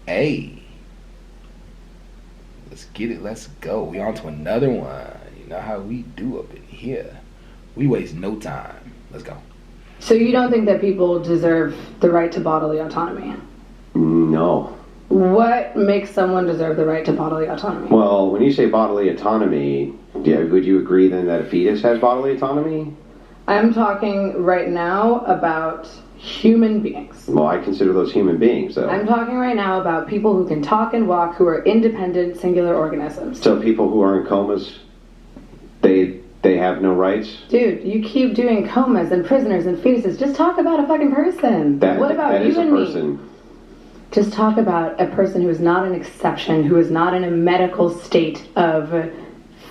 Hey, let's get it. Let's go. We on to another one. You know how we do up in here. We waste no time. Let's go. So you don't think that people deserve the right to bodily autonomy? No. What makes someone deserve the right to bodily autonomy? Well, when you say bodily autonomy, would you agree then that a fetus has bodily autonomy? I'm talking right now about human beings. Well, I consider those human beings, though. I'm talking right now about people who can talk and walk, who are independent, singular organisms. So people who are in comas, they have no rights? Dude, you keep doing comas and prisoners and fetuses. Just talk about a fucking person. What about you and me? Just talk about a person who is not an exception, who is not in a medical state of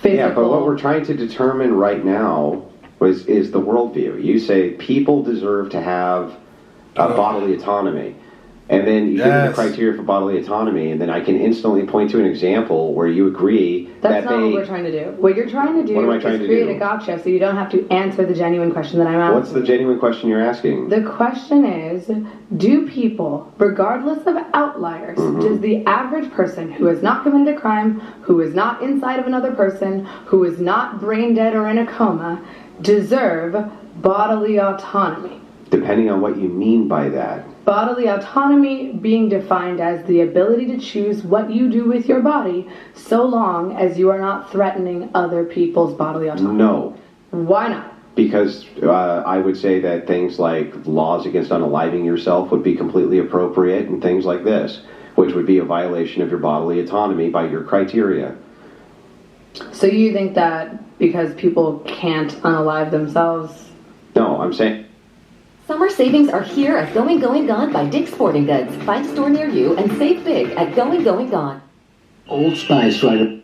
physical... Yeah, but what we're trying to determine right now is the worldview. You say people deserve to have bodily autonomy. And then you give me the criteria for bodily autonomy, and then I can instantly point to an example where you agree That's not what we're trying to do. What you're trying to do is create a gotcha so you don't have to answer the genuine question that I'm asking. What's the genuine question you're asking? The question is, do people, regardless of outliers, does the average person who has not committed a crime, who is not inside of another person, who is not brain dead or in a coma, deserve bodily autonomy? Depending on what you mean by that. Bodily autonomy being defined as the ability to choose what you do with your body so long as you are not threatening other people's bodily autonomy. No. Why not? Because I would say that things like laws against unaliving yourself would be completely appropriate and things like this, which would be a violation of your bodily autonomy by your criteria. So you think that because people can't unalive themselves? No, I'm saying... Summer savings are here at Going Going Gone by Dick's Sporting Goods. Find a store near you and save big at Going Going Gone. Old Spice writer.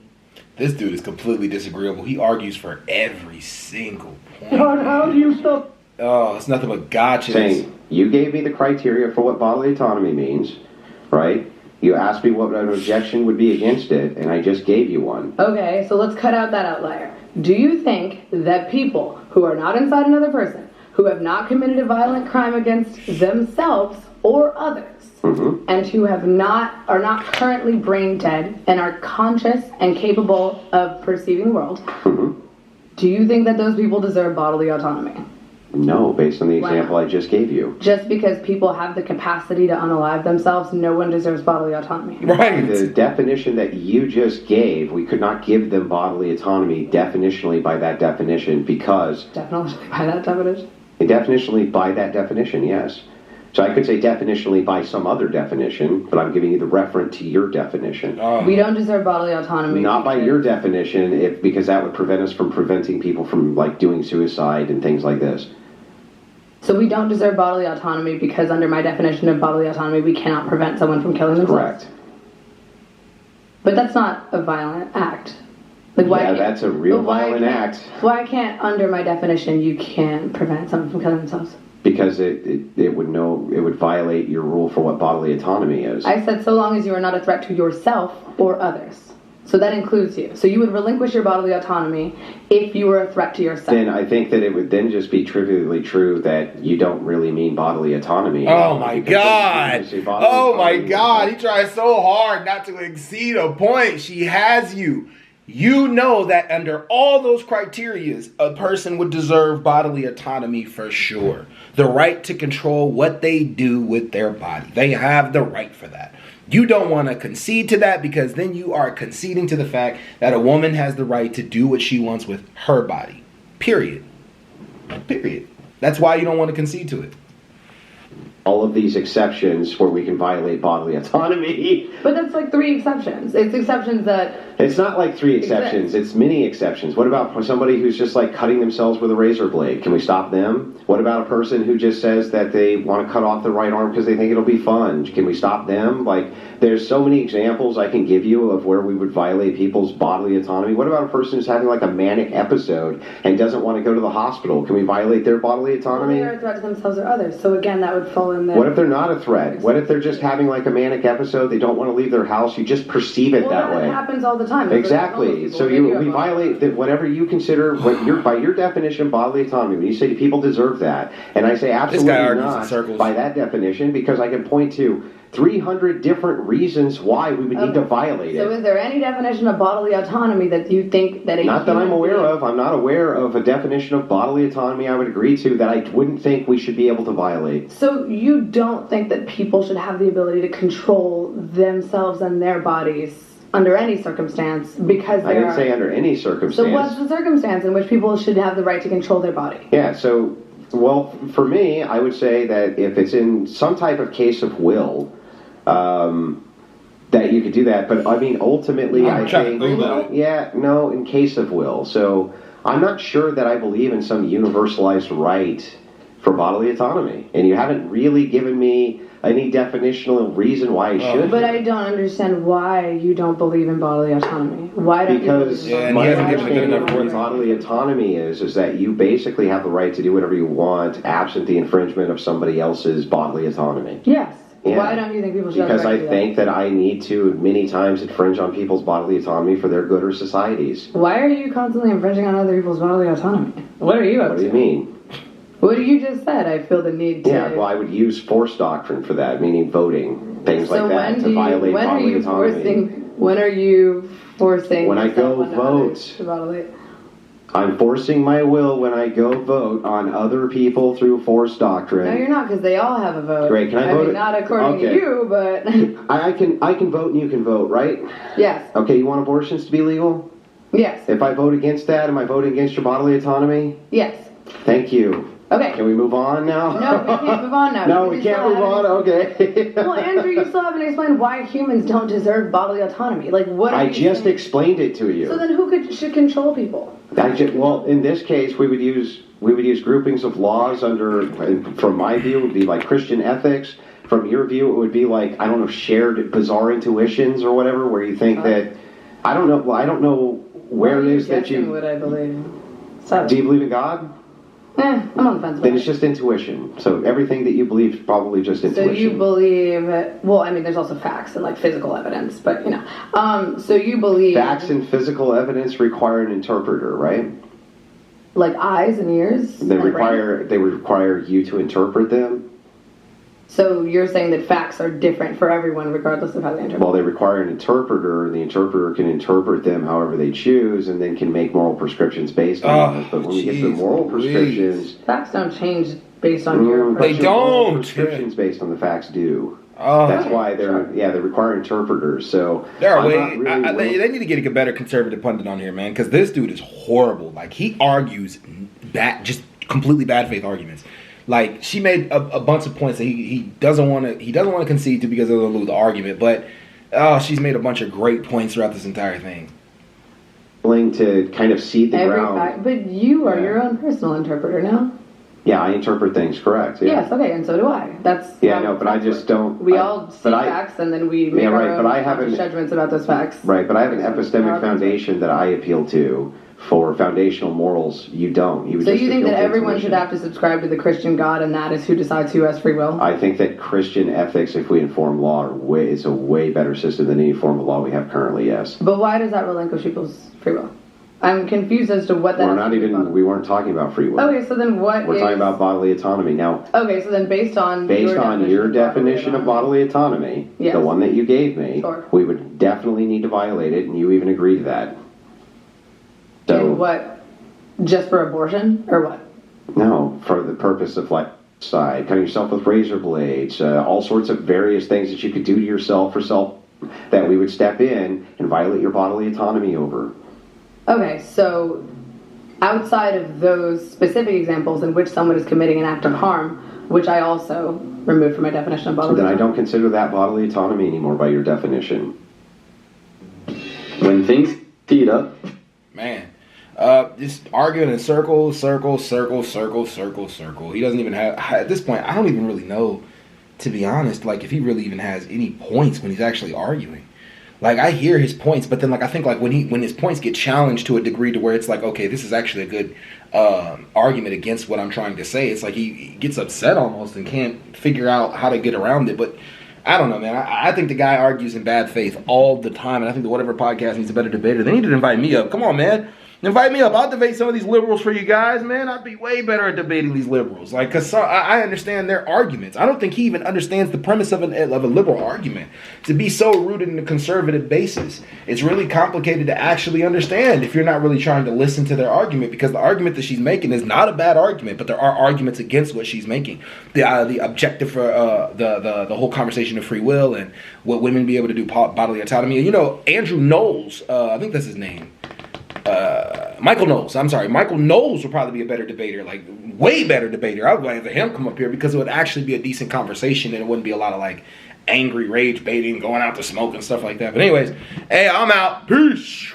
This dude is completely disagreeable. He argues for every single point. How do you stop? Oh, it's nothing but gotchas. Saying, you gave me the criteria for what bodily autonomy means, right? You asked me what an objection would be against it, and I just gave you one. Okay, so let's cut out that outlier. Do you think that people who are not inside another person, who have not committed a violent crime against themselves or others, and who are not currently brain dead and are conscious and capable of perceiving the world, do you think that those people deserve bodily autonomy? No, based on the example I just gave you. Just because people have the capacity to unalive themselves, no one deserves bodily autonomy. Right. The definition that you just gave, we could not give them bodily autonomy definitionally by that definition because... Definitionally by that definition? Definitionally by that definition, yes. So I could say definitionally by some other definition, but I'm giving you the reference to your definition. We don't deserve bodily autonomy. Not by your definition, because that would prevent us from preventing people from like doing suicide and things like this. So we don't deserve bodily autonomy because under my definition of bodily autonomy, we cannot prevent someone from killing themselves? Correct. But that's not a violent act. Like, why that's a real violent act. Why can't, under my definition, you can prevent someone from killing themselves? Because it would violate your rule for what bodily autonomy is. I said so long as you are not a threat to yourself or others. So that includes you. So you would relinquish your bodily autonomy if you were a threat to yourself. Then I think that it would then just be trivially true that you don't really mean bodily autonomy. Oh my God. Oh my God. He tries so hard not to exceed a point. She has you. You know that under all those criteria, a person would deserve bodily autonomy for sure. The right to control what they do with their body. They have the right for that. You don't want to concede to that because then you are conceding to the fact that a woman has the right to do what she wants with her body. Period. Period. That's why you don't want to concede to it. All of these exceptions where we can violate bodily autonomy. But that's like 3 exceptions. It's exceptions that... It's not like 3 exceptions. It's many exceptions. What about somebody who's just like cutting themselves with a razor blade? Can we stop them? What about a person who just says that they want to cut off the right arm because they think it'll be fun? Can we stop them? Like, there's so many examples I can give you of where we would violate people's bodily autonomy. What about a person who's having like a manic episode and doesn't want to go to the hospital? Can we violate their bodily autonomy? Well, they're a threat to themselves or others. So again, that would fall in there. What if they're not a threat? What if they're just having like a manic episode? They don't want to leave their house. You just perceive it that way. That happens all the time. Exactly. So we violate that whatever you consider by your definition bodily autonomy. When you say people deserve that, and I say absolutely not by that definition, because I can point to 300 different reasons why we would need to violate So it. is there any definition of bodily autonomy that you think that Not that I'm aware of. I'm not aware of a definition of bodily autonomy I would agree to that I wouldn't think we should be able to violate. So you don't think that people should have the ability to control themselves and their bodies under any circumstance because I didn't say under any circumstance. So what's the circumstance in which people should have the right to control their body? Yeah, so, well, for me, I would say that if it's in some type of case of will, that you could do that. But, I mean, ultimately, I think... Yeah, no, in case of will. So, I'm not sure that I believe in some universalized right for bodily autonomy. And you haven't really given me any definitional reason why I should. But I don't understand why you don't believe in bodily autonomy. Why don't because you my hasn't given a good enough understanding of what bodily autonomy is that you basically have the right to do whatever you want absent the infringement of somebody else's bodily autonomy. Yes. Yeah. Why don't you think people should Because have the right I to do think that I need to many times infringe on people's bodily autonomy for their good or societies. Why are you constantly infringing on other people's bodily autonomy? What are you up What to? do you mean? What you just said, I feel the need to... Yeah, well, I would use force doctrine for that, meaning voting, things like that, to violate bodily autonomy. When are you forcing... When I go vote. To bodily... I'm forcing my will when I go vote on other people through force doctrine. No, you're not, because they all have a vote. Great, can I vote? mean, not according to you, but... I can vote and you can vote, right? Yes. Okay, you want abortions to be legal? Yes. If I vote against that, am I voting against your bodily autonomy? Yes. Thank you. Okay. Can we move on now? No, we can't move on now. No, we can't move on? Okay. Well, Andrew, you still haven't explained why humans don't deserve bodily autonomy. Like, what are I you just saying? explained it to you. So then should control people? Well, in this case, we would use groupings of laws under, from my view, it would be like Christian ethics. From your view, it would be like, I don't know, shared bizarre intuitions or whatever, where you think that, I don't know where it is that you... What I believe. Do you believe in God? I'm on the fence about Then it's just intuition. So everything that you believe is probably just intuition. So you believe, well, I mean, there's also facts and like physical evidence, but so you believe Facts and physical evidence require an interpreter, right? like eyes and ears. They and require you to interpret them. So you're saying that facts are different for everyone, regardless of how they interpret. Well, they require an interpreter. The interpreter can interpret them however they choose, and then can make moral prescriptions based on those. But when we get to moral prescriptions, facts don't change based on your. They don't. Prescriptions based on the facts do. Oh, That's why they require interpreters. So there are ways. They need to get a better conservative pundit on here, man, because this dude is horrible. Like, he argues just completely bad faith arguments. Like, she made a bunch of points that he doesn't want to concede to because they'll lose the argument. But she's made a bunch of great points throughout this entire thing. Willing to kind of seed the ground. But you are your own personal interpreter now. Yeah, I interpret things correct. Yeah. Yes, okay, and so do I. That's but I just don't. We all see facts, and then we make our own judgments about those facts. Right, but I have an epistemic foundation that I appeal to for foundational morals. You don't. So you think that everyone should have to subscribe to the Christian God, and that is who decides who has free will? I think that Christian ethics, if we inform law, is a way better system than any form of law we have currently. Yes. But why does that relinquish people's free will? I'm confused as to what that. We weren't talking about free will. Okay, so then what? We're talking about bodily autonomy now. Okay, so then based on your definition of bodily autonomy, the one that you gave me, we would definitely need to violate it, and you even agree to that. So and what? Just for abortion or what? No, for the purpose of like cutting yourself with razor blades, all sorts of various things that you could do to yourself that we would step in and violate your bodily autonomy over. Okay, so outside of those specific examples in which someone is committing an act of harm, which I also removed from my definition of bodily autonomy. Then I don't consider that bodily autonomy anymore by your definition. When things heat up. Man. Just arguing in circles. He doesn't even have, at this point, I don't even really know, to be honest, like if he really even has any points when he's actually arguing. Like, I hear his points, but then like I think like when his points get challenged to a degree to where it's like, okay, this is actually a good argument against what I'm trying to say. It's like he gets upset almost and can't figure out how to get around it. But I don't know, man. I think the guy argues in bad faith all the time, and I think that whatever podcast needs a better debater. They need to invite me up. Come on, man. Invite me up. I'll debate some of these liberals for you guys, man. I'd be way better at debating these liberals. Like, cause I understand their arguments. I don't think he even understands the premise of a liberal argument. To be so rooted in a conservative basis, it's really complicated to actually understand if you're not really trying to listen to their argument. Because the argument that she's making is not a bad argument, but there are arguments against what she's making. The objective for the whole conversation of free will and what women be able to do bodily autonomy. And, you know, Andrew Knowles, I think that's his name. Michael Knowles. I'm sorry. Michael Knowles would probably be a better debater, like way better debater. I would like him come up here because it would actually be a decent conversation and it wouldn't be a lot of like angry rage baiting, going out to smoke and stuff like that. But anyways, hey, I'm out. Peace.